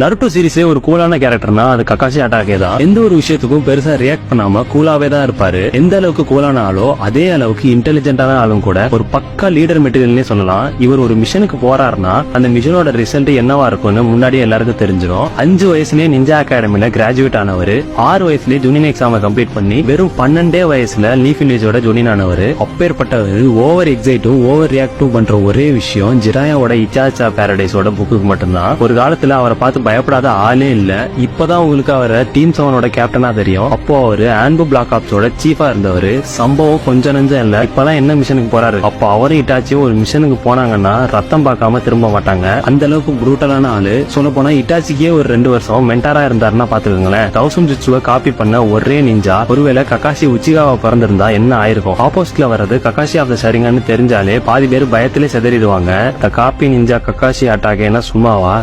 Naruto சீரிஸ்ல ஒரு கூலான கேரக்டர்னா அது Kakashi அட்டாகே தான். எந்த ஒரு விஷயத்துக்கும் பெருசா ரியாக்ட் பண்ணாம கூலாவே தான் இருப்பாரு. எந்த அளவுக்கு கூலான ஆளோ அதே அளவுக்கு இன்டெலிஜென்டான ஆளும் கூட. ஒரு பக்கா லீடர் மெட்டீரியல்னே சொல்லலாம். இவர் ஒரு மிஷனுக்கு போறாருன்னா அந்த மிஷனோட ரிசல்ட் என்னவா இருக்கும்னு முன்னாடியே எல்லாருக்கும் தெரிஞ்சிடும். 5 வயசுலயே நிஞ்சா அகாடமில கிராஜுவேட் ஆனவர். 6 வயசுலயே ஜூனியர் எக்ஸாம் கம்ப்ளீட் பண்ணி வெறும் 12 வயசுல லீஃப் வில்லேஜோட ஜூனியர் ஆனவர். அப்பேற்பட்டவர் ஓவர் எக்ஸைட்டும் ஓவர் ரியாக்டும் பண்ற ஒரே விஷயம் ஜிராயாவோட இச்சாச்சா பாரடைஸோட புக்குக்கு மட்டும்தான். ஒரு காலத்துல அவரை பார்த்து பயப்படாத ஆளே இல்ல. இப்பதான் உங்களுக்கு அவரை டீம் 7ஓட கேப்டனா தெரியும். அப்போ அவரு ஆன்பு பிளாக் ஆப்ஸோட சீஃபா இருந்தவர். சம்பவம் கொஞ்சம் நஞ்சம் இல்ல. இப்பதான் என்ன மிஷனுக்கு போறாரு. அப்போ அவரும் இட்டாச்சியும் ஒரு மிஷனுக்கு போனாங்கன்னா ரத்தம் பார்க்காம திரும்ப மாட்டாங்க. அந்த அளவுக்கு புரூட்டலான ஆளு. சொல்ல போனா இட்டாச்சிக்கே ஒரு 2 வருஷம் மென்டாரா இருந்தாருன்னா பாத்துக்கோங்களேன். 1000 ஜுட்சுவை காப்பி பண்ண ஒரே நிஞ்சா. ஒருவேளை கக்காஷி உச்சிகாவா பிறந்திருந்தா என்ன ஆயிருக்கும்? ஆப்போசிட்ல வர்றது கக்காஷி ஆஃப் த ஷரிங்கன்னு தெரிஞ்சாலே பாதி பேர் பயத்திலே செதறிடுவாங்க. த காப்பி நிஞ்சா கக்காஷி அட்டாகேனா சும்மாவா?